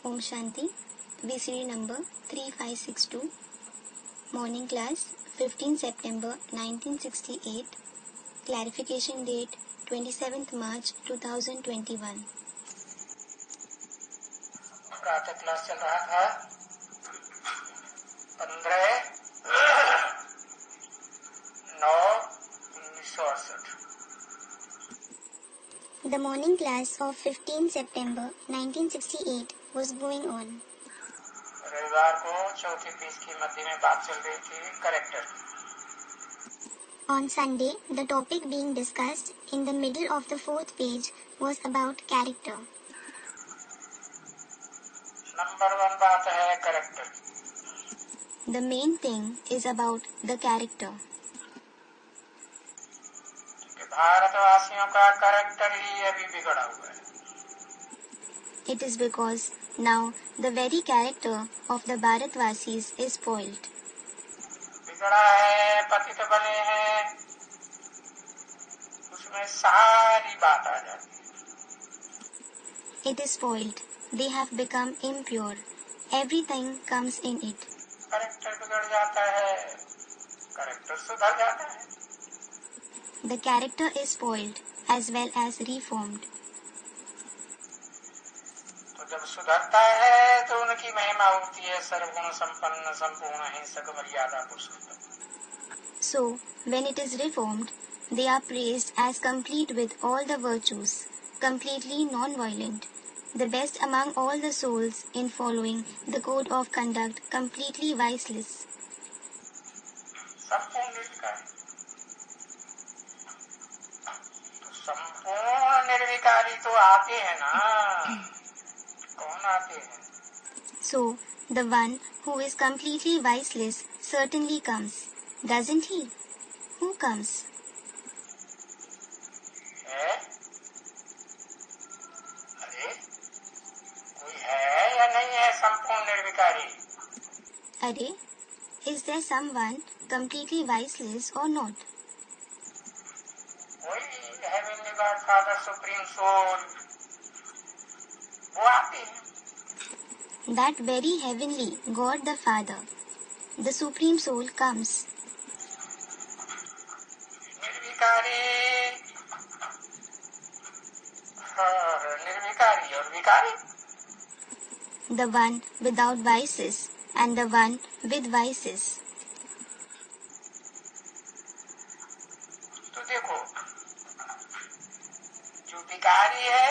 Om Shanti, VCD number 3562, morning class 15 September 1968, clarification date 27th March 2021. प्रातः class चल रहा था 15/9/1968. The morning class of 15 September 1968 was going on. रविवार को चौथी पेज की मध्य में बात चल रही थी character. On Sunday, the topic being discussed in the middle of the fourth page was about character. Number 1 बात है character. The main thing is about the character. भारतवासियों का करेक्टर ही अभी बिगड़ा हुआ है. It is because now the very character of the Bharatvasis is spoilt. बिगड़ा है, पतित बने हैं, उसमें सारी बात आ जाती है. It is spoilt. They have become impure. Everything comes in it. Character बिगड़ जाता है, करेक्टर सुधर जाता है. The character is spoiled as well as reformed. तो जब सुधरता है तो उनकी महिमा होती है सर्वगुण संपन्न संपूर्ण हिंसक मर्यादा पुरुषोत्तम. So, when it is reformed, they are praised as complete with all the virtues, completely non-violent, the best among all the souls in following the code of conduct, completely viceless. संपूर्ण निर्विकारी. तो संपूर्ण निर्विकारी तो आते हैं ना. कौन आते हैं? So, the one who is completely viceless certainly comes, doesn't he? Who comes? है? अरे कोई है या नहीं है संपूर्ण निर्विकारी? Are, is there someone completely viceless or not? वही heavenly God father supreme soul वो आते हैं. That very heavenly God the Father, the Supreme Soul comes. निर्विकारी और विकारी. The one without vices and the one with vices. तो देखो जो विकारी है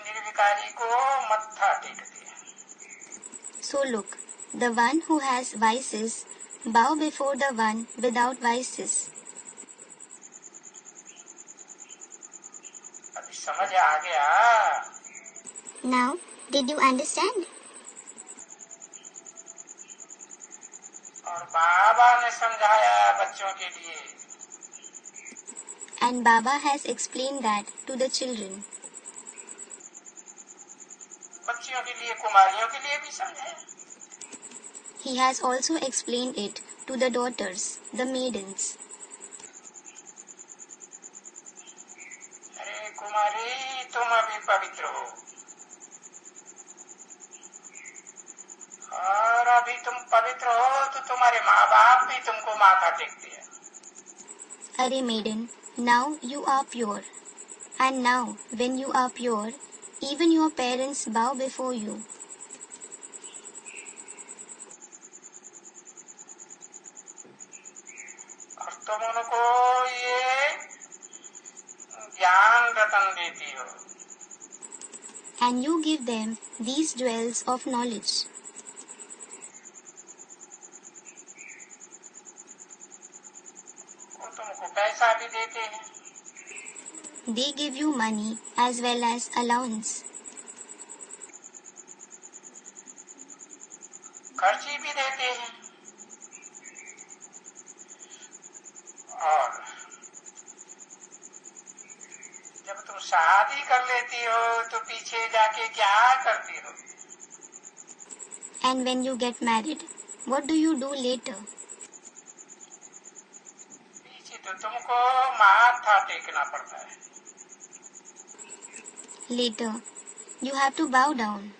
निर्विकारी को मत्था टेकते हैं. So look, the one who has vices bow before the one without vices. अभी समझ आ गया. Now, did you understand? और बाबा ने समझाया बच्चों के लिए. And Baba has explained that to the children. बच्चियों के लिए कुमारियों के लिए भी समझाया. He has also explained it to the daughters, the maidens. अरे कुमारी तुम अभी पवित्र हो और अभी तुम पवित्र हो तो तुम्हारे माँ बाप भी तुमको माथा टेकते हैं. Are maiden, now you are pure. And now, when you are pure, even your parents bow before you. और तुम उनको ये ज्ञान रतन देती हो. And you give them these jewels of knowledge. वो तुमको पैसा भी देते हैं. They give you money as well as allowance. खर्ची भी देते हैं. और जब तुम शादी कर लेती हो तो पीछे जाके क्या करती हो? And when you get married, what do you do later? पीछे तो तुमको माथा टेकना पड़ता है. Later, you have to bow down.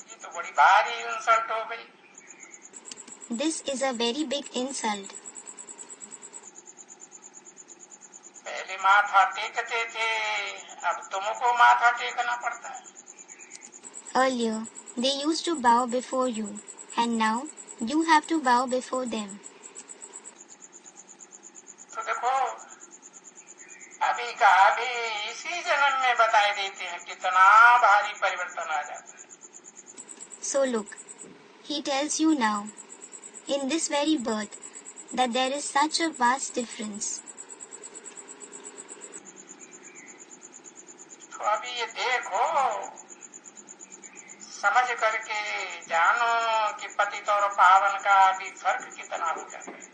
ये तो बड़ी भारी इंसल्ट हो गई। This is a very big insult. पहले माथा टेकते थे, अब तुमको माथा टेकना पड़ता है। Earlier, they used to bow before you, and now you have to bow before them. तो देखो, अभी का अभी इसी जन्म में बताए देते हैं कितना भारी परिवर्तन आ जाता है। So look, he tells you now, in this very birth, that there is such a vast difference. तो अभी ये देखो, समझ करके जानो कि पतित और पावन का अभी फर्क कितना हो जाता है।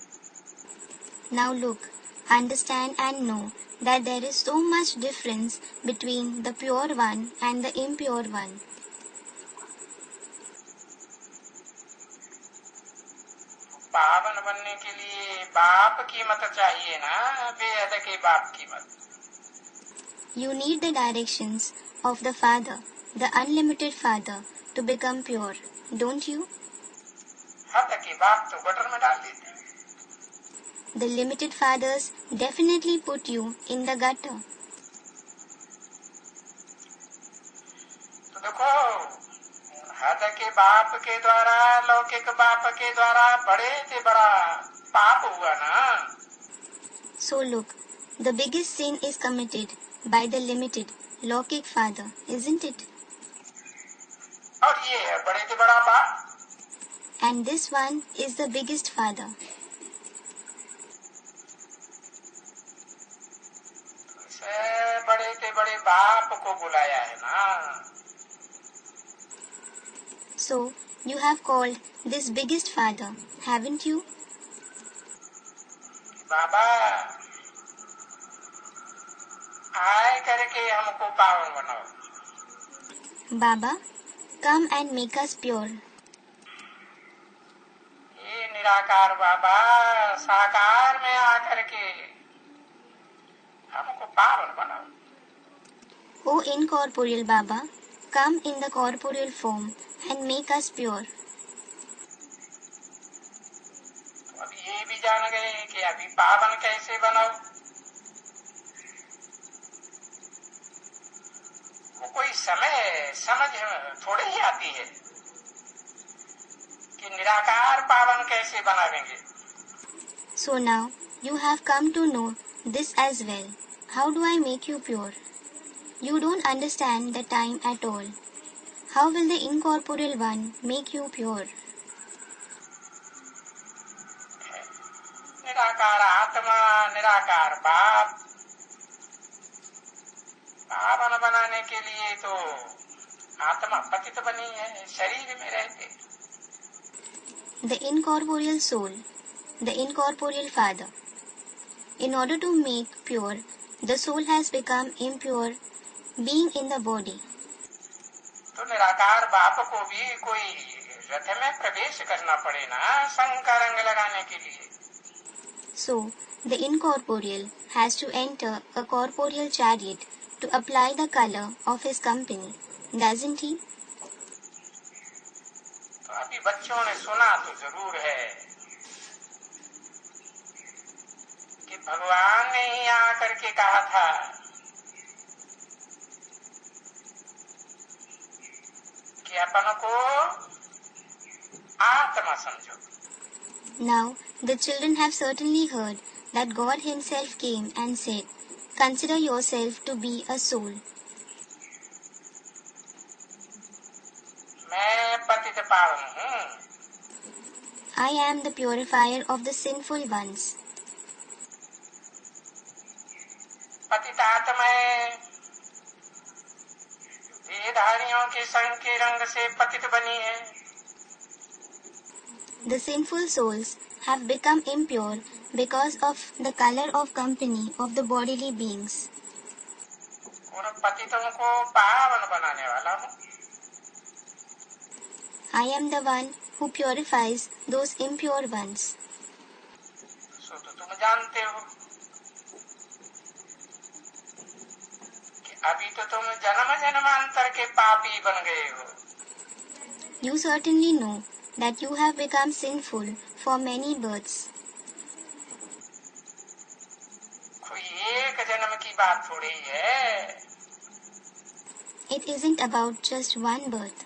Now look, understand and know that there is so much difference between the pure one and the impure one. पावन बनने के लिए बाप की मत चाहिए ना, बेहद के बाप की मत। You need the directions of the Father, the unlimited Father, to become pure, don't you? हद के बाप तो गटर में डाल देते हैं। The limited fathers definitely put you in the gutter. तो देखो, हद के बाप के द्वारा, लौकिक बाप के द्वारा बड़े से बड़ा पाप हुआ ना। So look, the biggest sin is committed by the limited, Lokik Father, isn't it? और ये है बड़े से बड़ा पाप। And this one is the biggest Father. इसे बड़े से बड़े बाप को बुलाया है ना। So, you have called this biggest Father, haven't you? बाबा आए करके हमको पावन बनाओ। Baba, come and make us pure. ये निराकार बाबा साकार में आकर के हमको पावन बनाओ। O incorporeal Baba, come in the corporeal form and make us pure. अब ये भी जान गए कि अभी पावन कैसे बनाओ। वो कोई समय समझ थोड़ी ही आती है कि निराकार पावन कैसे बनावेंगे। So now, you have come to know this as well. How do I make you pure? You don't understand the time at all. How will the incorporeal one make you pure? निराकार आत्मा, निराकार बाप, पावन बनाने के लिए तो आत्मा पतित बनी है, शरीर में रहते। The incorporeal soul, the incorporeal Father. In order to make pure, the soul has become impure, being in the body. तो निराकार बाप को भी कोई रथ में प्रवेश करना पड़े ना, संग का रंग लगाने के लिए। So, the incorporeal has to enter a corporeal chariot to apply the color of his company, doesn't he? तो अभी बच्चों ने सुना तो जरूर है कि भगवान ने ही आकर के कहा था कि अपन को आत्मा समझो। Now, the children have certainly heard that God himself came and said, consider yourself to be a soul. मैं पतित पावन हूँ। I am the purifier of the sinful ones. पतित आत्माएं देहधारियों के संग के रंग से पतित बनी है। The sinful souls have become impure because of the color of company of the bodily beings. और पतितों को पावन बनाने वाला हूँ। I am the one who purifies those impure ones. सो तो तुम जानते हो कि अभी तो तुम जन्म जन्मांतर के पापी बन गए हो। You certainly know that you have become sinful for many births. कोई एक जन्म की बात थोड़ी है। It isn't about just one birth.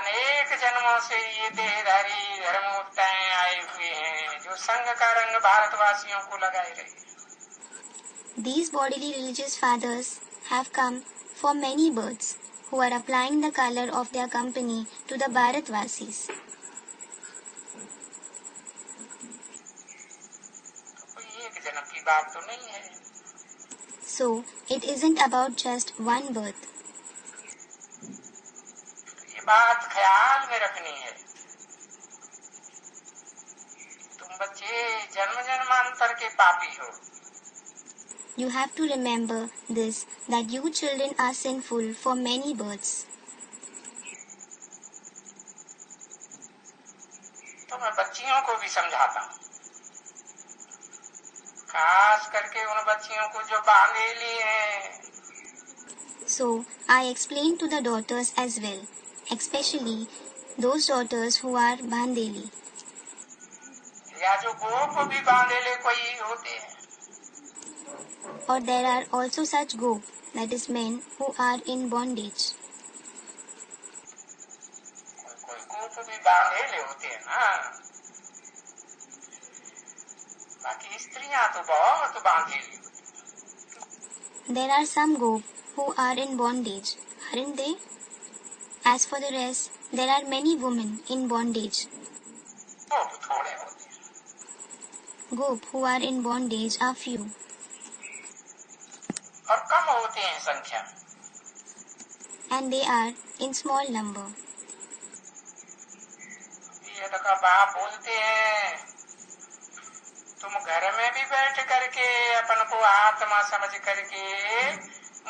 अनेक जन्मों से ये देहधारी धर्मोक्ताएं आए हुए हैं जो संघ का रंग भारतवासियों को लगाए रहे। These bodily religious fathers have come for many births, who are applying the color of their company to the Bharatvasis. कोई एक जन्म की बात तो नहीं है। So, it isn't about just one birth. ये बात ख्याल में रखनी है। तुम बच्चे जन्म जन्मांतर के पापी हो। You have to remember this, that you children are sinful for many births. तो मैं बच्चियों को भी समझाता हूँ, खास करके उन बच्चियों को जो बांधेली हैं। So, I explain to the daughters as well, especially those daughters who are Bandeli. या जो गोप भी बांधेले कोई होते हैं। Or there are also such gop, that is men who are in bondage. कोई गोप भी बांधेले होते हैं ना। बाकी स्त्रियां तो बहुत बांधेली। There are some gop who are in bondage, aren't they? As for the rest, there are many women in bondage. गोप थोड़े होते हैं Gop who are in bondage are few, और कम होते हैं संख्या। and they are in small number. ये तो का बाप बोलते हैं, तुम घर में भी बैठ करके अपन को आत्मा समझ करके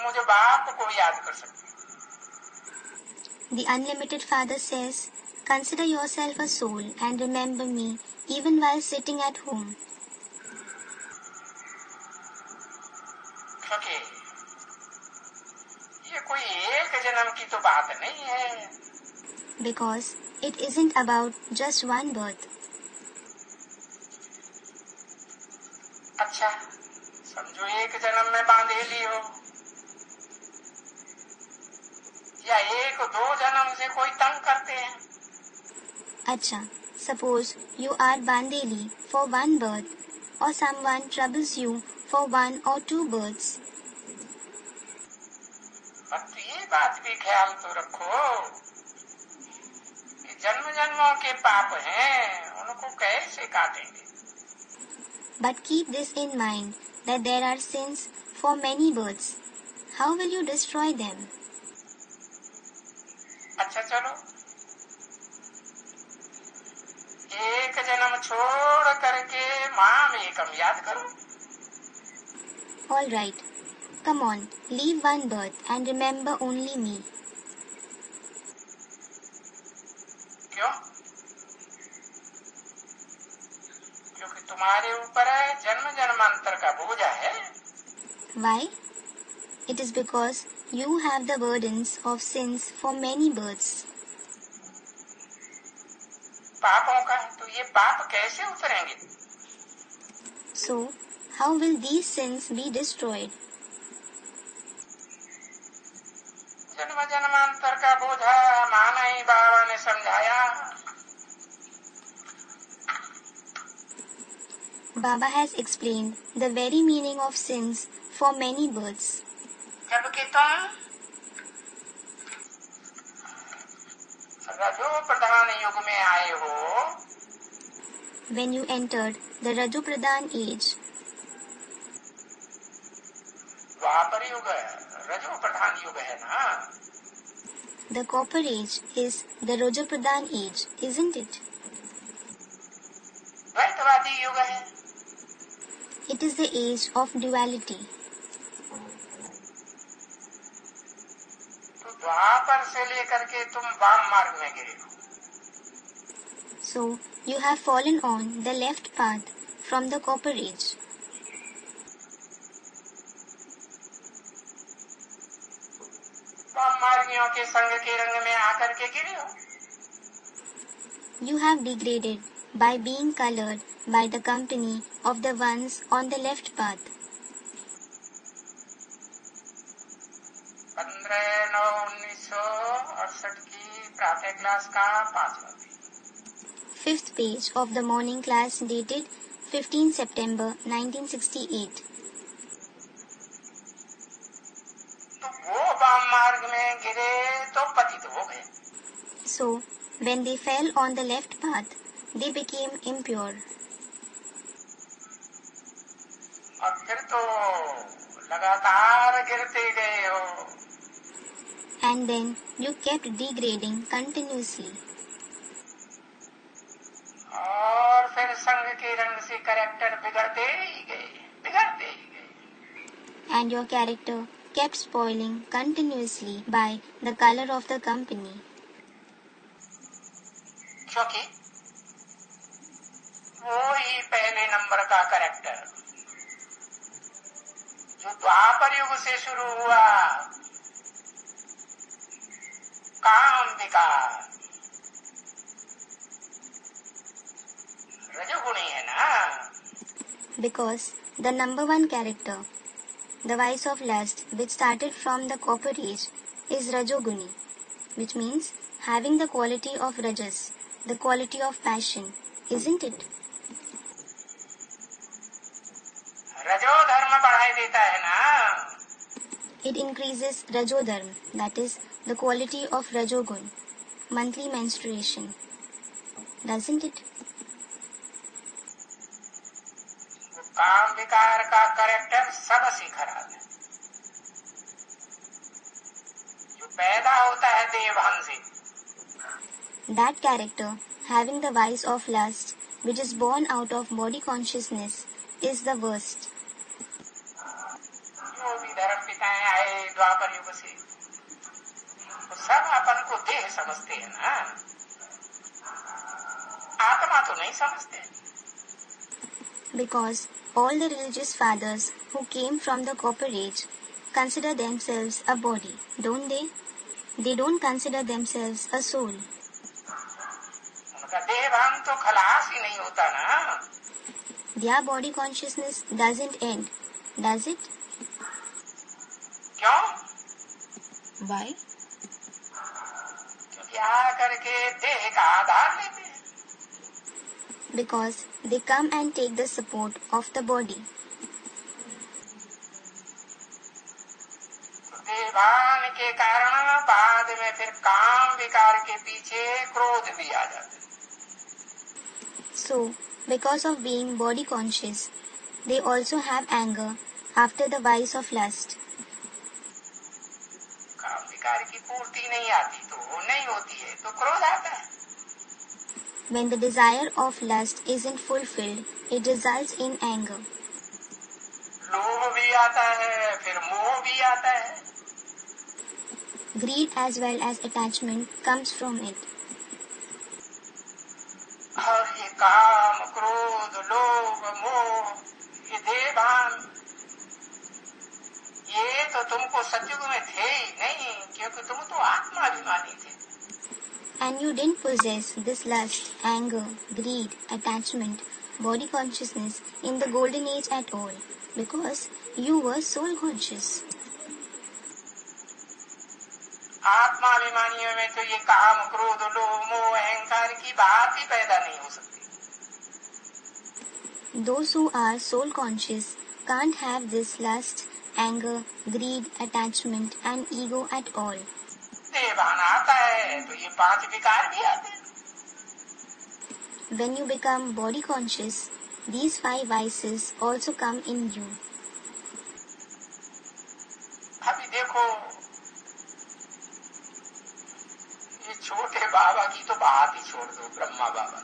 मुझे बाप को याद कर सकते। The Unlimited Father says, consider yourself a soul and remember me even while sitting at home. क्योंकि ये कोई एक जन्म की तो बात नहीं है। Because it isn't about just one birth. अच्छा, समझो एक जन्म में बांधेली हो, या एक दो जन्म से कोई तंग करते हैं। Acha, suppose you are Bandeli for one birth, or someone troubles you for one or two births. परंतु ये बात भी ख्याल तो रखो कि जन्म जन्मों के पाप हैं, उनको कैसे काटेंगे। But keep this in mind, that there are sins for many births. How will you destroy them? अच्छा चलो, एक जन्म छोड़ करके माम एकम याद करो। All right, come on, leave one birth and remember only me. क्यों? क्योंकि तुम्हारे ऊपर जन्म जन्मांतर का बोझा है। Why? It is because you have the burdens of sins for many births. पापों का, तो ये पाप कैसे उतरेंगे? So, how will these sins be destroyed? जन्म जन्मांतर का बोझा माना ही बाबा ने समझाया। Baba has explained the very meaning of sins for many births. जबकि तुम रजो प्रधान युग में आए हो, When you entered the Rajopradhan age, द्वापर युग रजो प्रधान युग है ना। the Copper age is the Rajopradhan age, isn't it? द्वैतवादी युग है। It is the age of duality. तो द्वापर से लेकर के तुम वाम मार्ग में गिरे हो। So, you have fallen on the left path from the Copper age. मार्गियों के संग के रंग में आकर के गिरे हो। You have degraded by being colored by the company of the ones on the left path. 15/9/1968 की प्रातः क्लास का 5वां page. 5th page of the morning class dated 15 September 1968. तो वो वाम मार्ग में गिरे तो पतित हो गए। So, when they fell on the left path, they became impure. और फिर तो लगातार गिरते गए हो। And then you kept degrading continuously. और फिर संग के रंग से कैरेक्टर बिगड़ते ही गए। And your character kept spoiling continuously by the color of the company. क्योंकि वो ही पहले नंबर का कैरेक्टर जो द्वापर युग से शुरू हुआ, काम विकार, रजोगुणी है ना। Because the number one character, the vice of lust, which started from the copper age, is Rajoguni, which means having the quality of Rajas, the quality of passion, isn't it? रजो धर्म बढ़ाई देता है ना। It increases Rajodharma, that is, the quality of Rajogun, monthly menstruation, doesn't it? काम विकार का character सबसे खराब है, जो पैदा होता है देवभान से। That character, having the vice of lust, which is born out of body consciousness, is the worst. जो भी धर्म पिताएं आए द्वापर युग से, तो सब अपन को देह समझते हैं ना, आत्मा तो नहीं समझते। Because all the religious fathers who came from the copper age consider themselves a body, don't they? They don't consider themselves a soul. उनका देहभान तो खलास ही नहीं होता ना। Their body consciousness doesn't end, does it? क्यों? Why? क्योंकि आकर के देह का आधार लेते हैं। Because they come and take the support of the body. देहभान के कारण बाद में फिर काम विकार के पीछे क्रोध भी आ जाता है। So, because of being body conscious, they also have anger after the vice of lust. काम विकार की पूर्ति नहीं आती तो नहीं होती है तो क्रोध आता है। When the desire of lust isn't fulfilled, it results in anger. लोभ भी आता है, फिर मोह भी आता है। Greed as well as attachment comes from it. और ये काम, क्रोध, लोभ, मोह, ये देहभान, ये तो तुमको सतयुग में थे ही नहीं, क्योंकि तुम तो आत्माभिमानी थे। And you didn't possess this lust, anger, greed, attachment, body consciousness in the golden age at all, because you were soul conscious. आत्माभिमानियों में तो ये काम, क्रोध, लोभ, मोह, अहंकार की बात ही पैदा नहीं हो सकती। Those who are soul conscious can't have this lust, anger, greed, attachment, and ego at all. देहभान आता है तो ये 5 विकार भी आते हैं। When you become body conscious, these 5 vices also come in you. अभी देखो, ये छोटे बाबा की तो बात ही छोड़ दो, ब्रह्मा बाबा।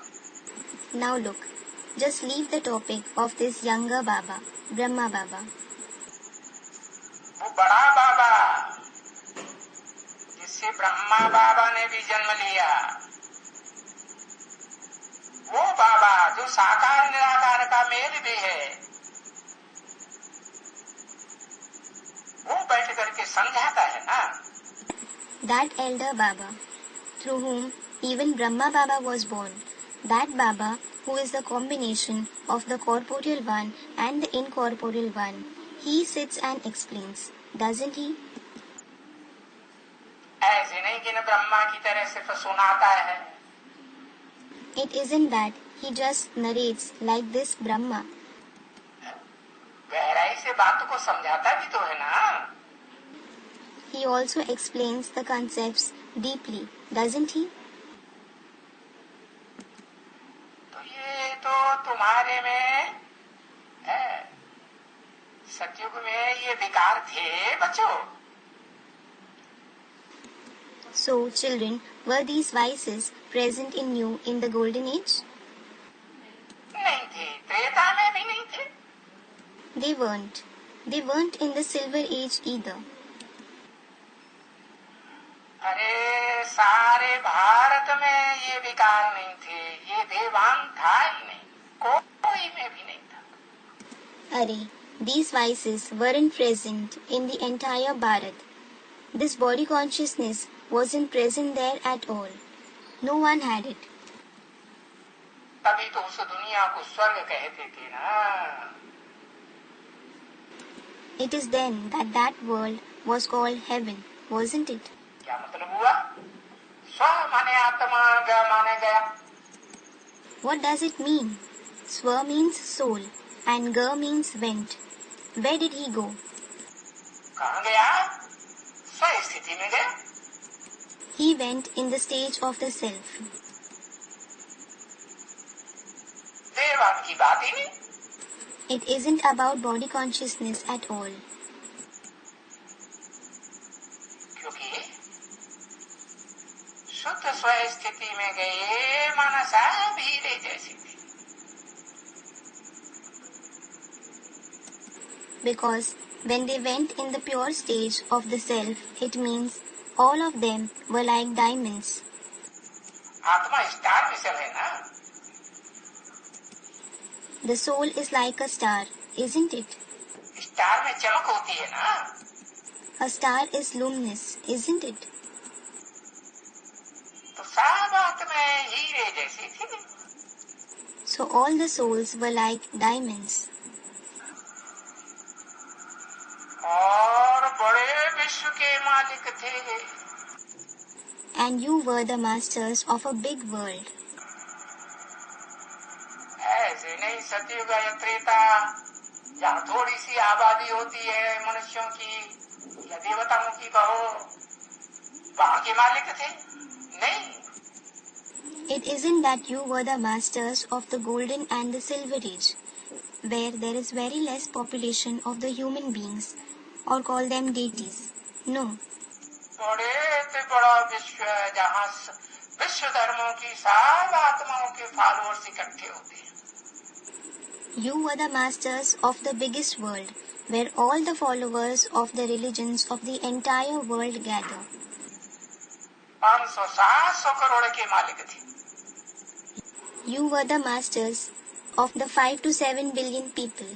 Now look, just leave the topic of this younger Baba, Brahma Baba. वो बड़ा बाबा जिससे ब्रह्मा बाबा ने भी जन्म लिया, वो बाबा जो साकार निराकार का मेल भी है, वो बैठ करके समझाता है ना। That elder Baba, through whom even Brahma Baba was born, that Baba who is the combination of the corporeal one and the incorporeal one, he sits and explains, doesn't he? ऐसे नहीं कि न ब्रह्मा की तरह सिर्फ सुनाता है. It isn't that he just narrates like this Brahma. गहराई से बात को समझाता भी तो है ना. He also explains the concepts deeply, doesn't he? तो ये तो तुम्हारे में सतयुग में ये विकार थे बच्चों. So, children, were these vices present in you in the golden age? नहीं थे. त्रेता में भी नहीं थे. They weren't. They weren't in the silver age either. अरे सारे भारत में ये विकार नहीं थे. ये देवान था ही नहीं. कोई में भी नहीं था. Arey, these vices weren't present in the entire Bharat. This body consciousness wasn't present there at all. No one had it. तभी तो उस दुनिया को स्वर्ग कहते थे ना. It is then that that world was called heaven, wasn't it? क्या मतलब हुआ? स्व माने आत्मा, ग माने गया. What does it mean? Swa means soul and Ga means went. Where did he go? कहाँ गया? स्व स्थिति में गया. He went in the stage of the self. देवान की बात ही नहीं. It isn't about body consciousness at all. क्योंकि शुद्ध स्व स्थिति में गए माना साहब हीरे जैसी थी. Because when they went in the pure stage of the self, it means all of them were like diamonds. आत्मा स्टार मिसल है ना. The soul is like a star, isn't it? Star में चमक होती है ना. A star is luminous, isn't it? तो सब आत्माएं हीरे जैसी थी. So all the souls were like diamonds. और बड़े विश्व के मालिक थे. And you were the masters of a big world. ऐसे नहीं सतयुग या त्रेता जहाँ थोड़ी सी आबादी होती है मनुष्यों की या देवताओं की कहो, वहाँ के मालिक थे. नहीं. It isn't that you were the masters of the golden and the silver age, where there is very less population of the human beings, or call them deities. No. बड़े से बड़ा विश्व है जहाँ विश्व धर्मों की सब आत्माओं के फॉलोअर्स इकट्ठे होते हैं. You were the masters of the biggest world, where all the followers of the religions of the entire world gather. 500-700 crore के मालिक थे. You were the masters of the 5 to 7 billion people.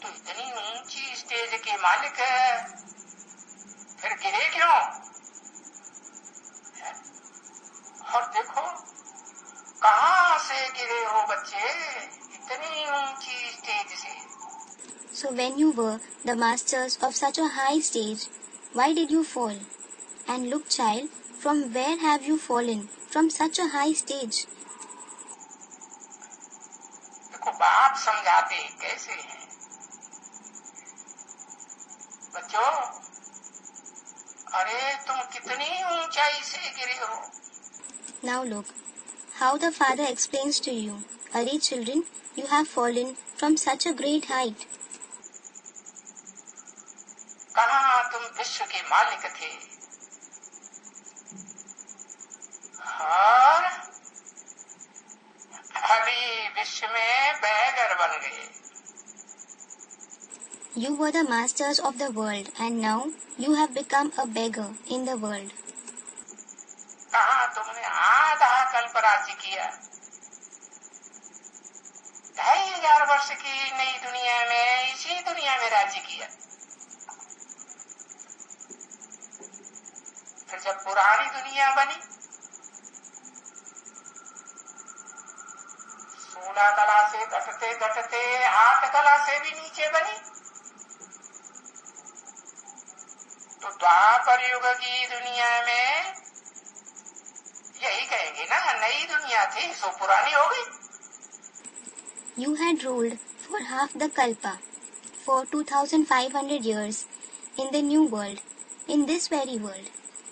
तो इतनी ऊंची स्टेज के मालिक है, फिर गिरे क्यों? और देखो कहाँ से गिरे हो बच्चे, इतनी ऊंची स्टेज से. So when you were the masters of such a high stage, why did you fall? And look, child, from where have you fallen from such a high stage? देखो बाप समझाते कैसे हैं बच्चों. अरे तुम कितनी ऊंचाई से गिरे हो. Now look, how the father explains to you, Arey children, you have fallen from such a great height. कहाँ तुम विश्व के मालिक थे और अभी विश्व में बैगर बन गए. You were the masters of the world and now you have become a beggar in the world. कहाँ तुमने आधा कल्प राज्य किया. 2500 वर्ष की नई दुनिया में इसी दुनिया में राज्य किया. फिर जब पुरानी दुनिया बनी, 16 कला से घटते घटते 8 कला से भी नीचे बनी, तो द्वापर युग की दुनिया में यही कहेंगे ना, नई दुनिया थी सो पुरानी हो गई। You had ruled for half the kalpa, for 2500 years, in the new world, in this very world.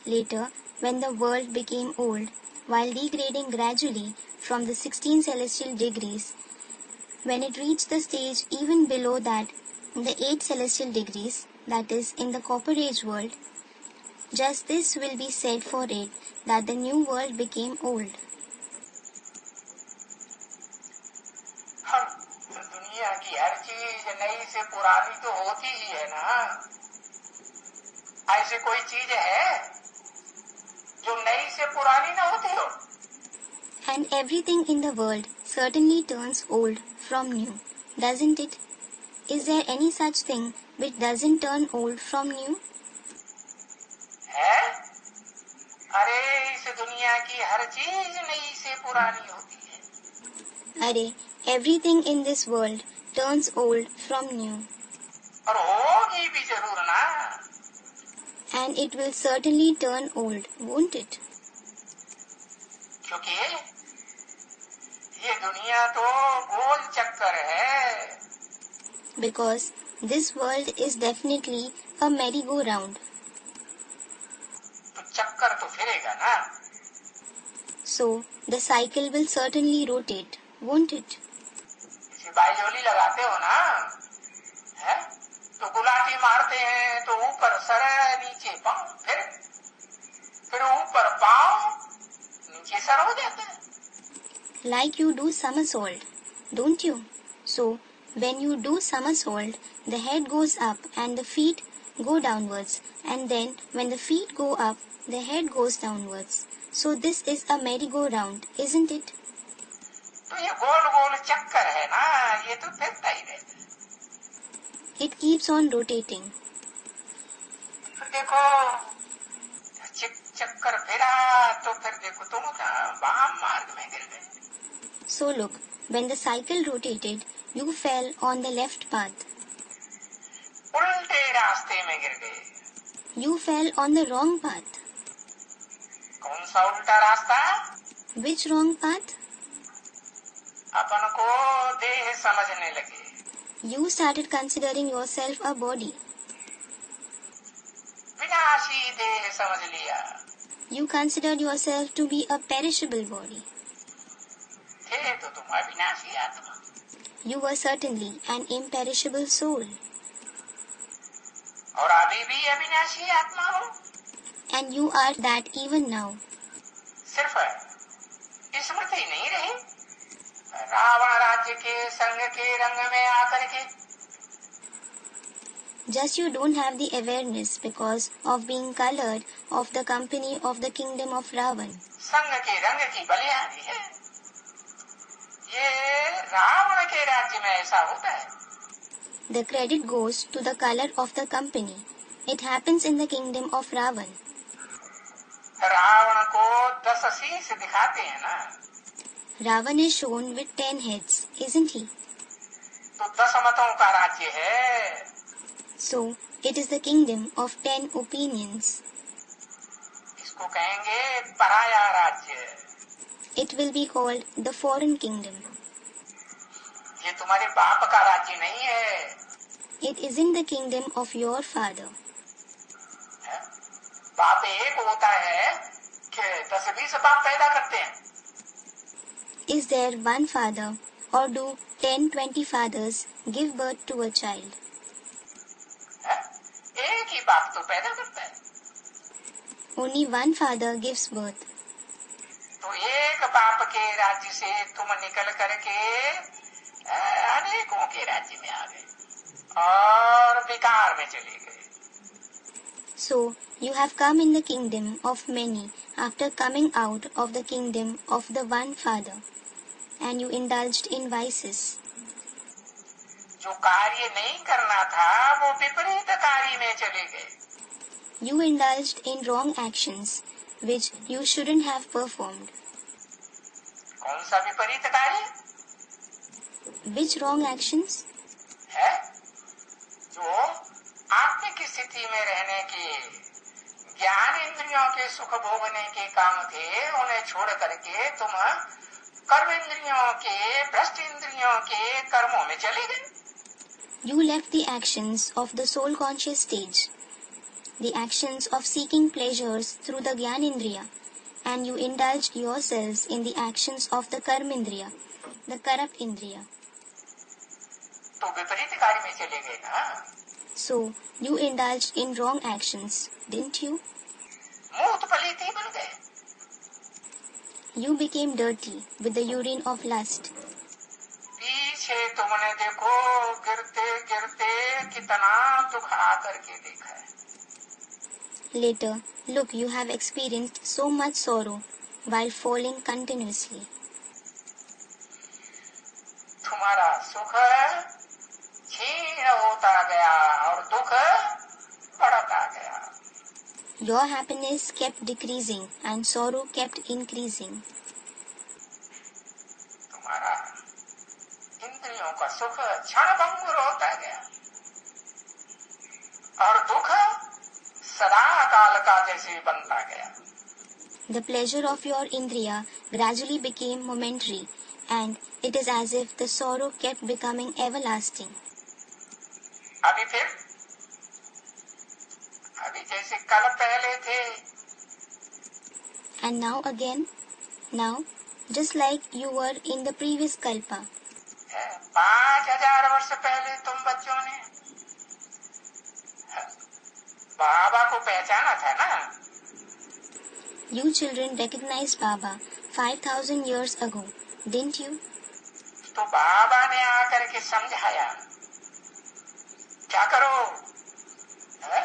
Later, when the world became old, while degrading gradually from the 16 celestial degrees, when it reached the stage even below that, the 8 celestial degrees, that is, in the Copper Age world, just this will be said for it, that the new world became old. दुनिया की हर चीज नई से पुरानी तो होती ही है ना। ऐसी कोई चीज है जो नई से पुरानी ना होती हो? And everything in the world certainly turns old from new, doesn't it? Is there any such thing which doesn't turn old from new? है? अरे इस दुनिया की हर चीज नई से पुरानी होती है। अरे, everything in this world turns old from new. और होगी भी जरूर ना। And it will certainly turn old, won't it? क्योंकि ये दुनिया तो गोल चक्कर है। Because this world is definitely a merry-go-round. तो चक्कर तो फिरेगा ना। So the cycle will certainly rotate, won't it? इसे बाइजोली लगाते हो ना, है? तो गुलाटी मारते हैं तो ऊपर सर नीचे पाँव, फिर ऊपर पाँव नीचे सर हो जाता है। Like you do somersault, don't you? So when you do somersault, the head goes up and the feet go downwards, and then when the feet go up, the head goes downwards. So this is a merry-go-round, isn't it? तो ये गोल गोल चक्कर है ना, ये तो फिरता ही रहता है। It keeps on rotating. फिर देखो चक्कर फिरा तो फिर देखो तुम वाम मार्ग में गिर गए। So look, when the cycle rotated, you fell on the left path. उल्टे रास्ते में गिर गए। You fell on the wrong path. कौन सा उल्टा रास्ता? Which wrong path? अपन को देह समझने लगे। You started considering yourself a body. विनाशी देह समझ लिया। You considered yourself to be a perishable body. थे तो तुम अविनाशी आत्मा। You were certainly an imperishable soul. और अभी भी अविनाशी आत्मा हो। And you are that even now. सिर्फ स्मृति नहीं रही, रावण राज्य के संग के रंग में आकर के। Just you don't have the awareness because of being colored of the company of the kingdom of Ravan. संग के रंग की बलिहारी है। ये रावण के राज्य में ऐसा होता है। The credit goes to the color of the company. It happens in the kingdom of Ravan. Ravan को 10 शीश दिखाते हैं ना। Ravan is shown with 10 heads, isn't he? तो 10 मतों का राज्य है। So, it is the kingdom of 10 opinions. इसको कहेंगे पराया राज्य। It will be called the foreign kingdom. ये तुम्हारे बाप का राज्य नहीं है। It isn't the kingdom of your father. बाप एक होता है कि 10-20 बाप पैदा करते हैं। Is there one father, or do 10-20 fathers give birth to a child? एक ही बाप तो पैदा करता है। Only one father gives birth. तो एक बाप के राज्य से तुम निकल करके अनेकों के राज्य में आ गए और विकार में चले गए। So, you have come in the kingdom of many after coming out of the kingdom of the one father, and you indulged in vices. जो कार्य नहीं करना था वो विपरीत कार्य में चले गए। You indulged in wrong actions which you shouldn't have performed. कौन सा विपरीत कार्य Which wrong actions? है? जो आत्मिक स्थिति में रहने के, ज्ञान इंद्रियों के सुख भोगने के काम थे, उन्हें छोड़ करके तुम कर्म इंद्रियों के, भ्रष्ट इंद्रियों के कर्मों में चले गए. You left the actions of the soul conscious stage, the actions of seeking pleasures through the Gyanindriya, and you indulged yourselves in the actions of the Karmindriya, the corrupt Indriya. तो विपरीत कार्य में चले गए ना. So, you indulged in wrong actions, didn't you? मूत पलीती बन गए. You became dirty with the urine of lust. पीछे तुमने देखो गिरते गिरते कितना दुख आकर के देखा है. Later, look, you have experienced so much sorrow while falling continuously. तुम्हारा सुख क्षीण होता गया और दुख बढ़ता गया. Your happiness kept decreasing and sorrow kept increasing. तुम्हारा इंद्रियों का सुख क्षणभंगुर होता गया और दुख सदा काल का जैसे बनता गया. The pleasure of your indriya gradually became momentary, and it is as if the sorrow kept becoming everlasting. अभी जैसे कल पहले थे. And now again, now, just like you were in the previous kalpa. 5000 वर्ष पहले तुम बच्चों ने बाबा को पहचाना था ना. You children recognized Baba 5,000 years ago, didn't you? तो बाबा ने आकर के समझाया क्या करो है?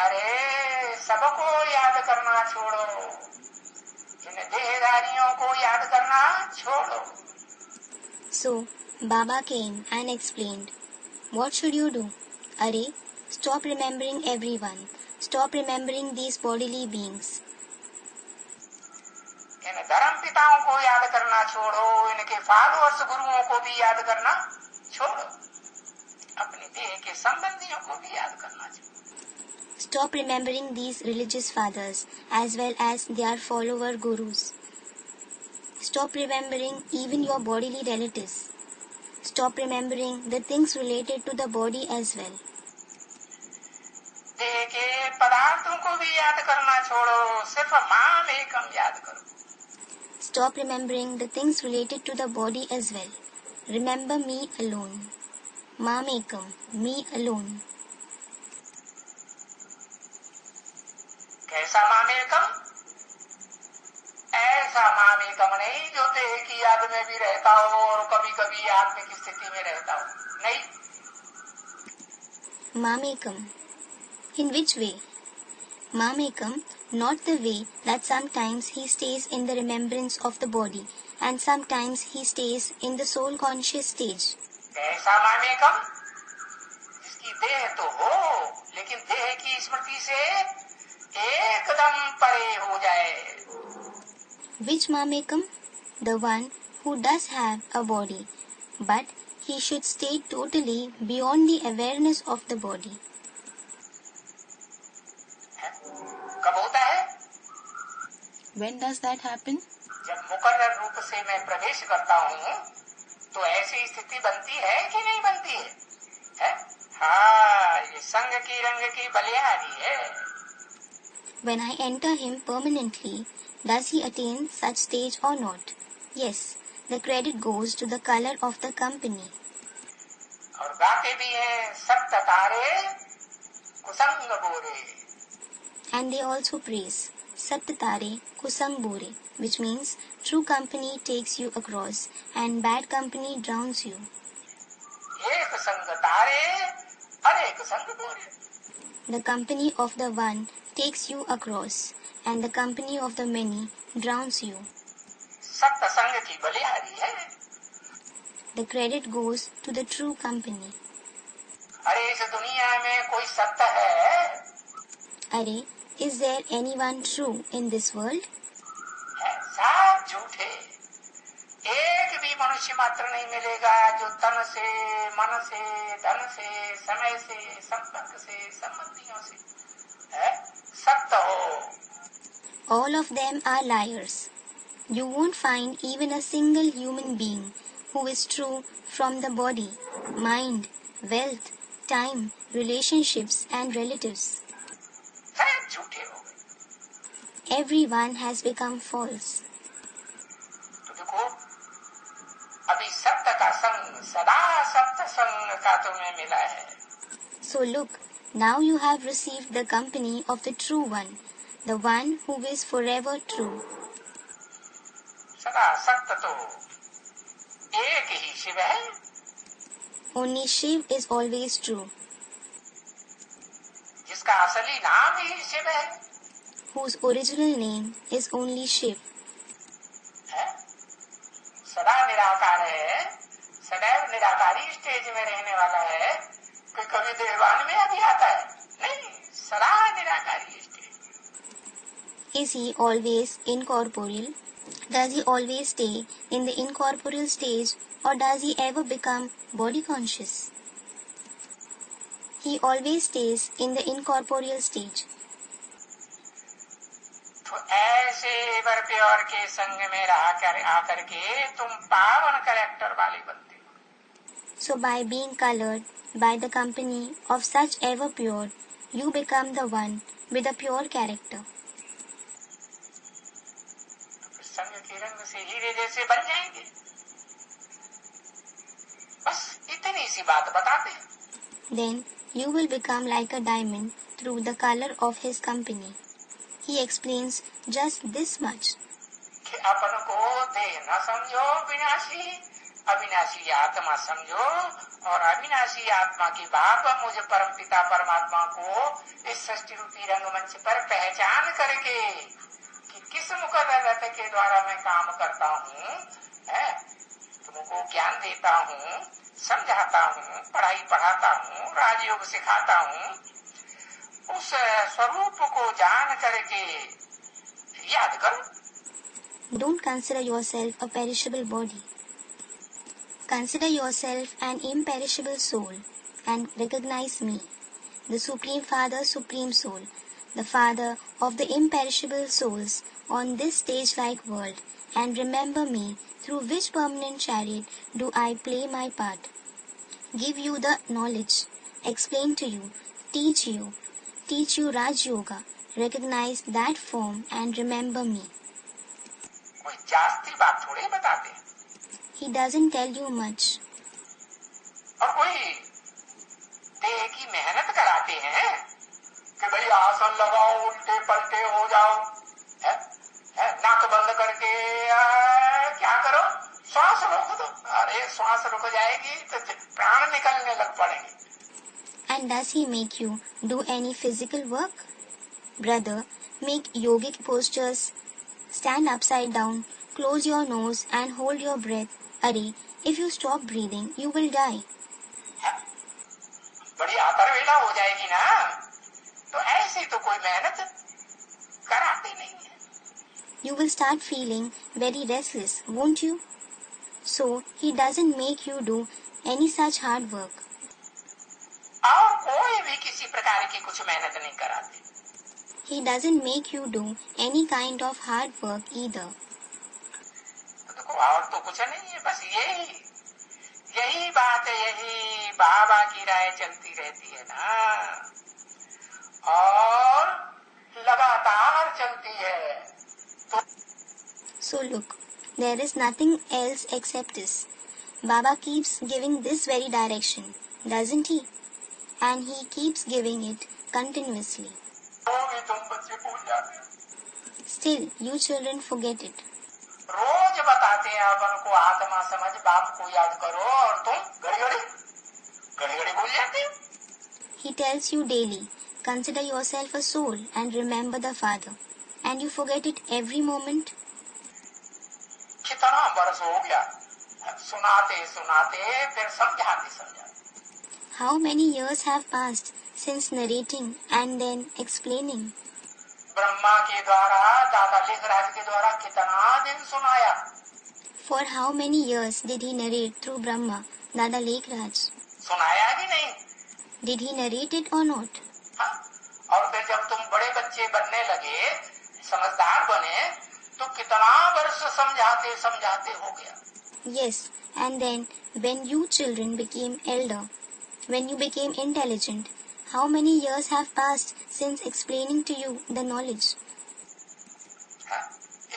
अरे सबको याद करना छोड़ो, इन देहधारियों को याद करना छोड़ो. So, Baba came and explained, what should you do? Arey, stop remembering everyone. Stop remembering these bodily beings. इन धर्म पिताओं को याद करना छोड़ो, इनके फॉलोअर्स गुरुओं को भी याद करना छोड़ो, अपने देह के संबंधियों को भी याद करना छोड़ो. Stop remembering these religious fathers as well as their follower gurus. Stop remembering even your bodily relatives. Stop remembering the things related to the body as well. देह के पदार्थों को भी याद करना छोड़ो, सिर्फ माम एकम याद करो. Stop remembering the things related to the body as well. Remember me alone. Mamekam, me alone. कैसा मामेकम? ऐसा मामेकम नहीं जो देह की याद में भी रहता हो और कभी कभी आत्मिक स्थिति में रहता हो. नहीं. Mamekam. In which way? Mamekam, not the way that sometimes he stays in the remembrance of the body and sometimes he stays in the soul conscious stage. कैसा मामेकम? जिसकी देह तो हो लेकिन देह की स्मृति से एकदम परे हो जाए. Which Mamekam? The one who does have a body, but he should stay totally beyond the awareness of the body. कब होता है? When does that happen? जब मुकर्रर रूप से मैं प्रवेश करता हूँ तो ऐसी स्थिति बनती है कि नहीं बनती है? है? हाँ, ये संग की रंग की बलिहारी है. When I enter him permanently, does he attain such stage or not? Yes, the credit goes to the color of the company. और गाते भी हैं सप्त तारे कुसंग बोरे. And they also praise Satyatare Kusang Bore, which means true company takes you across and bad company drowns you. एक संग तारे अनेक संग बोरे. The company of the one takes you across and the company of the many drowns you. सत्संग की बलिहारी है. The credit goes to the true company. अरे इस दुनिया में कोई सत्य है? Arey, is there anyone true in this world? सब झूठे। एक भी मनुष्य मात्र नहीं मिलेगा जो तन से, मन से, धन से, समय से, संपर्क से, संबंधियों से सत्य हो। All of them are liars. You won't find even a single human being who is true from the body, mind, wealth, time, relationships and relatives. सब झूठे हो गए। Everyone has become false. तो देखो, अभी सत्य का संग, सदा सत्य संग का तुम्हें मिला है। So look, now you have received the company of the true one, the one who is forever true. सदा सत्य तो एक ही शिव है। Only Shiv is always true, जिसका असली नाम ही शिव है। whose original name is only Shiv. सदा निराकार है, सदैव निराकारी स्टेज में रहने वाला है कि कभी देवान में अभी आता है नहीं, सदा निराकारी stage. Is he always incorporeal? Does he always stay in the incorporeal stage or does he ever become body conscious? He always stays in the incorporeal stage. तो ऐसे एवर प्योर के संग में रहा कर आकर के तुम पावन कैरेक्टर वाले बनते हो। So by being colored by the company of such ever pure, you become the one with a pure character. संग के रंग से हीरे जैसे बन जाएंगे। बस इतनी सी बात बताते हैं। Then you will become like a diamond through the color of his company. He explains just this much. कि अपन को देह न समझो विनाशी, अविनाशी आत्मा समझो और अविनाशी आत्मा की बाप मुझे परमपिता परमात्मा को इस सृष्टि रूपी रंगमंच पर पहचान करके कि किस मुकद्दर के द्वारा मैं काम करता हूँ, तुमको ज्ञान देता हूँ, समझाता हूँ, पढ़ाई पढ़ाता हूँ, राजयोग सिखाता हूँ, उस स्वरूप को जान करके याद करो। Don't consider yourself a perishable body. Consider yourself an imperishable soul and recognize me, the Supreme Father, Supreme Soul, the Father of the imperishable souls on this stage-like world, and remember me, through which permanent chariot do I play my part. Give you the knowledge, explain to you, teach you Raj Yoga, recognize that form and remember me. कोई जास्ती बात थोड़ी बताते हैं। He doesn't tell you much. और कोई देह की मेहनत कराते हैं कि भाई आसन लगाओ, उल्टे पलटे हो जाओ, नाक बंद करके क्या करो, श्वास रोक दो। अरे श्वास रुक जाएगी तो प्राण निकलने लग पड़ेंगे। And does he make you do any physical work? Brother, make yogic postures, stand upside down, close your nose and hold your breath. Arey, if you stop breathing, you will die. बड़ी आतरवेला हो जाएगी ना, तो ऐसी तो कोई मेहनत कराती नहीं है। You will start feeling very restless, won't you? So, he doesn't make you do any such hard work. और कोई भी किसी प्रकार की कुछ मेहनत नहीं कराते। He doesn't make you do any kind of hard work either. देखो और तो कुछ नहीं है, बस यही बात है, यही बाबा की राय चलती रहती है ना, और लगातार चलती है। तो So look, there is nothing else except this. Baba keeps giving this very direction, doesn't he? And he keeps giving it continuously. तुम बच्चे भूल जाते हो। Still, you children forget it. रोज बताते हैं अपन को आत्मा समझ, बाप को याद करो, और तुम घड़ी भूल जाते हो। He tells you daily, consider yourself a soul and remember the Father. And you forget it every moment. कितना बरस हो गया सुनाते सुनाते, फिर समझाते। How many years have passed since narrating and then explaining. Brahma के द्वारा दादा लेखराज के द्वारा कितना दिन सुनाया? For how many years did he narrate through Brahma, Dada Lekhraj? सुनाया कि नहीं? Did he narrate it or not? हाँ? और फिर जब तुम बड़े बच्चे बनने लगे, समझदार बने, तो कितना वर्ष समझाते समझाते हो गया? Yes, and then when you children became elder, when you became intelligent, how many years have passed since explaining to you the knowledge? हाँ?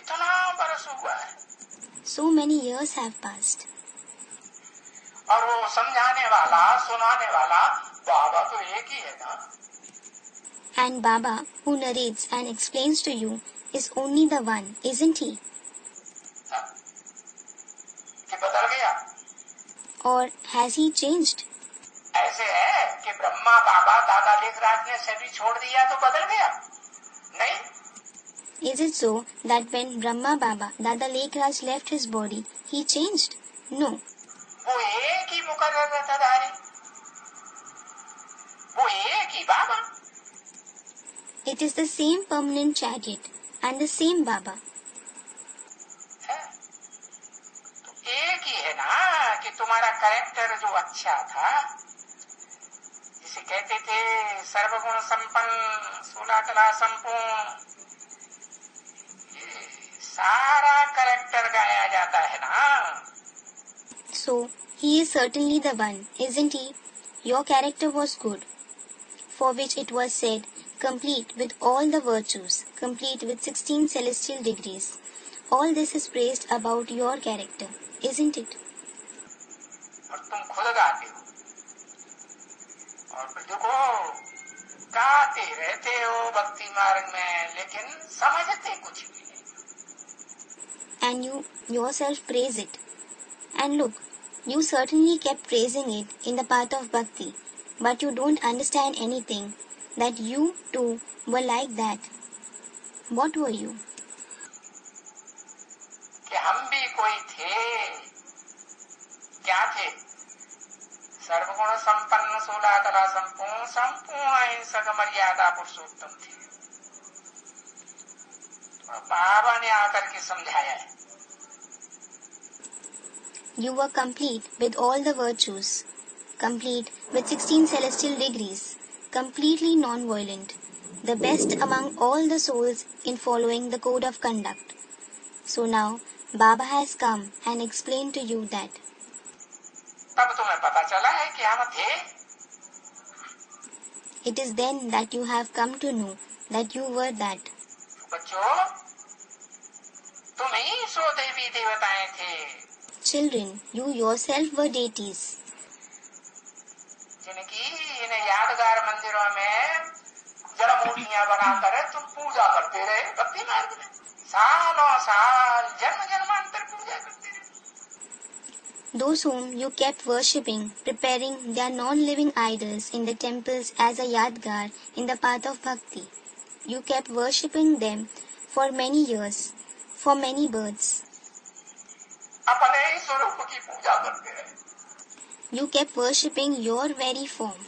इतना वर्ष हुआ है। So many years have passed. और वो समझाने वाला, सुनाने वाला बाबा तो एक ही है ना? And Baba, who narrates and explains to you, is only the one, isn't he? हाँ? कि बदल गया? Or has he changed? ऐसे है कि ब्रह्मा बाबा दादा लेखराज ने शरीर छोड़ दिया तो बदल गया? नहीं। Is it so that when Brahma Baba, Dada Lekhraj left his body, he changed? No. वो एक ही मुकर्रर रहताधारी, वो एक ही बाबा। It is the same permanent chariot and the same Baba. है? तो एक ही है ना कि तुम्हारा कैरेक्टर जो अच्छा था, जिसे कहते थे सर्वगुण संपन्न, 16 कला संपूर्ण, सारा कैरेक्टर गाया जाता है ना? So, he is certainly the one, isn't he? Your character was good, for which it was said, complete with all the virtues, complete with 16 celestial degrees. All this is praised about your character, isn't it? और तुम खुद गाते हो, और फिर देखो गाते रहते हो भक्ति मार्ग में, लेकिन समझते कुछ भी नहीं। And you yourself praise it. And look, you certainly kept praising it in the path of bhakti, but you don't understand anything, that you too were like that. What were you? कि हम भी कोई थे, क्या थे? सर्वगुण संपन्न, 16 कला संपूर्ण, संपूर्ण अहिंसक मर्यादा पुरुषोत्तम थे। बाबा ने आकर के समझाया है। You were complete with all the virtues, complete with 16 celestial degrees, completely non-violent, the best among all the souls in following the code of conduct. So now, Baba has come and explained to you that. तब तुम्हें पता चला है कि हम थे। It is then that you have come to know that you were that. बच्चों, तुम ही सो देवी देवताएं थे। Children, you yourself were deities. जिनकी इन यादगार मंदिरों में जड़ मूर्तियां बनाकर तुम पूजा करते रहे भक्ति मार्ग में, सालों साल जन्म जन्मांतर पूजा करते रहे। Those whom you kept worshipping, preparing their non-living idols in the temples as a yadgar in the path of bhakti. You kept worshipping them for many years, for many births. अपने ही स्वरूप की पूजा करते रहे। You kept worshipping your very form.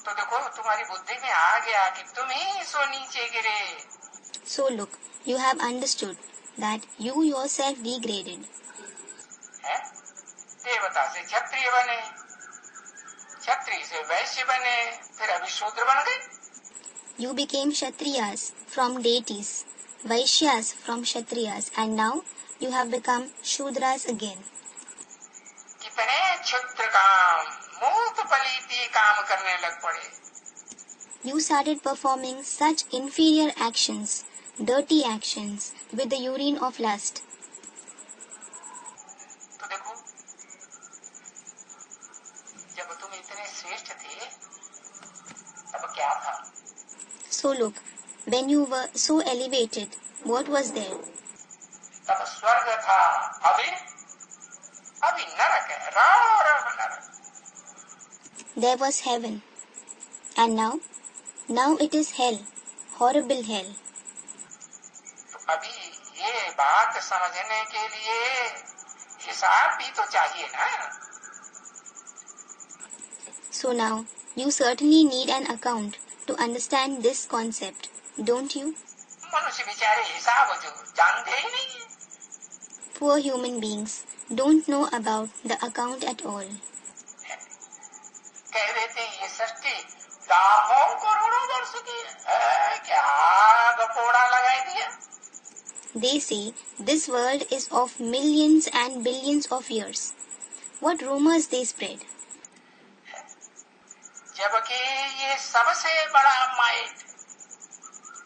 तो देखो तुम्हारी बुद्धि में आ गया कि तुम ही सो नीचे गिरे। So look, you have understood that you yourself degraded. है? देवता से क्षत्रिय बने, क्षत्रिय से वैश्य बने, फिर अभी शूद्र बन गए। You became Kshatriyas from deities, Vaishyas from Kshatriyas, and now you have become Shudras again. कितने क्षुद्र काम, मूर्ख पलीती काम करने लग पड़े। You started performing such inferior actions, dirty actions, with the urine of lust. तो देखो, जब तुम इतने श्रेष्ठ थे, तब क्या था? So look, when you were so elevated, what was there? तब स्वर्ग था, अभी नरक है, रावण नरक। There was heaven. And now it is hell, horrible hell. तो अभी ये बात समझने के लिए हिसाब भी तो चाहिए ना? So now, you certainly need an account to understand this concept, don't you? मनुष्य बेचारे हिसाब जो जानते ही नहीं है। Poor human beings don't know about the account at all. कह देते हैं ये सृष्टि लाखों करोड़ों वर्ष की है, क्या गपोड़ा लगाई दिया। They say this world is of millions and billions of years. What rumors they spread. जबकि ये सबसे बड़ा माइट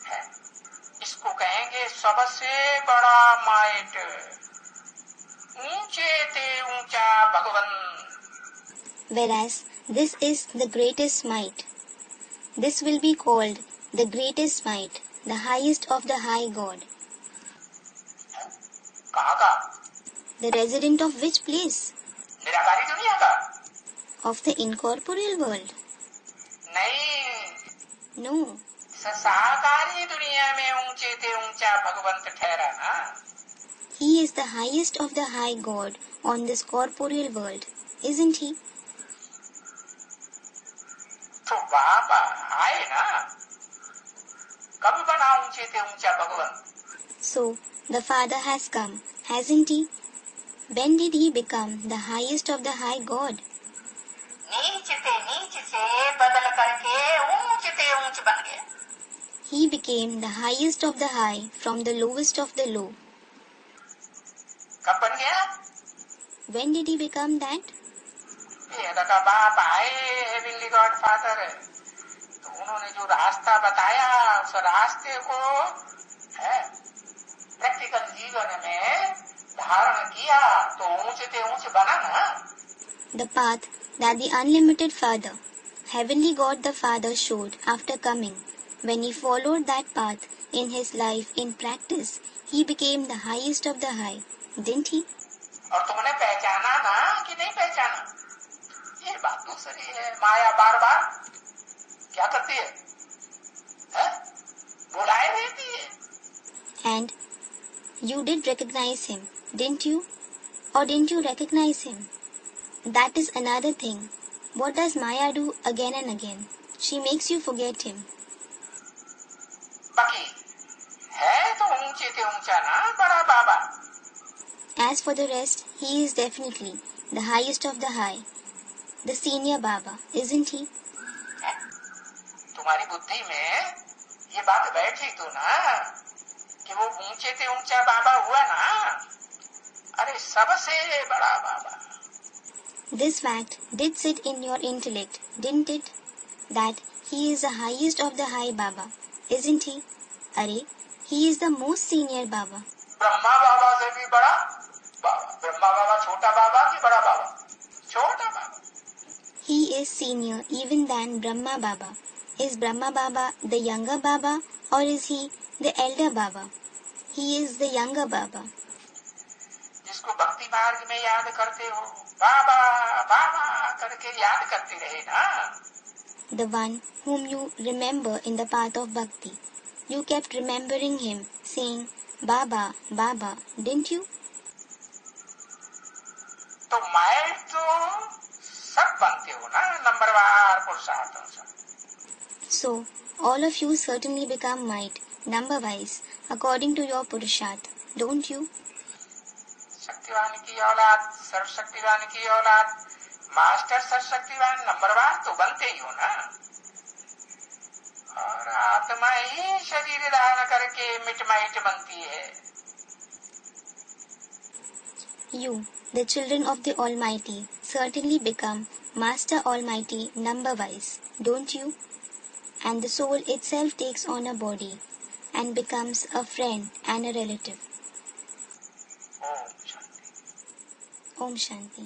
है, इसको कहेंगे सबसे बड़ा माइट, ऊंचे ते ऊंचा भगवन। Whereas this is the greatest might. This will be called the greatest might, the highest of the high God. कहाँ का? The resident of which place? निराकारी दुनिया का? Of the incorporeal world. नहीं, No. साकारी दुनिया में ऊंचे ते ऊंचा भगवंत ठहरा ना। He is the highest of the high God on this corporeal world, isn't he? तो बाबा आए ना, कब बना ऊंचे ते ऊंचा भगवंत? So, the Father has come, hasn't he? When did he become the highest of the high God? नीच ते नीच से बदल करके ऊंच ते ऊंच बन गया। He became the highest of the high from the lowest of the low. कब बन गया? When did he become that? ये लगा बाप आए हेवनली गॉड फादर, तो उन्होंने जो रास्ता बताया उस रास्ते को है प्रैक्टिकल जीवन में धारण किया तो ऊंचे ते ऊंच बना ना। The path that the unlimited Father, Heavenly God the Father showed after coming, when he followed that path in his life in practice, he became the highest of the high, didn't he? और तुमने पहचाना ना कि नहीं पहचाना, ये बात दूसरी है। माया बार बार क्या करती है, बुलाए देती है। And you did recognize him, didn't you? Or didn't you recognize him? That is another thing. What does Maya do again and again? She makes you forget him. बाकी है तो ऊंचे ते ऊंचा ना बड़ा बाबा। As for the rest, he is definitely the highest of the high, the senior Baba, isn't he? तुम्हारी बुद्धि में ये बात बैठी तो ना कि वो ऊंचे ते ऊंचा बाबा हुआ ना, अरे सबसे बड़ा बाबा। This fact did sit in your intellect, didn't it? That he is the highest of the high Baba, isn't he? Arey, he is the most senior Baba. Brahma बाबा से भी बड़ा बाबा। ब्रह्मा बाबा छोटा बाबा कि बड़ा बाबा? छोटा बाबा। He is senior even than Brahma Baba. Is Brahma Baba the younger Baba or is he the elder Baba? He is the younger Baba. जिसको भक्ति मार्ग में याद करते हो, बाबा बाबा करके याद करते रहे ना। The one whom you remember in the path of bhakti. You kept remembering him, saying, Baba, Baba, didn't you? तो मैं तो सब बनते हो ना नंबरवार पुरुषार्थों से। So, all of you certainly become might, number-wise, according to your Purusharth, don't you? शक्तिवान की औलाद, सर्वशक्तिवान की औलाद, मास्टर सर्वशक्तिवान नंबरवार तो बनते ही हो ना। और आत्मा ही शरीर धारण करके मिटमाइट बनती है। You, the children of the Almighty, certainly become Master Almighty number-wise, don't you? And the soul itself takes on a body and becomes a friend and a relative. Om Shanti. Om Shanti.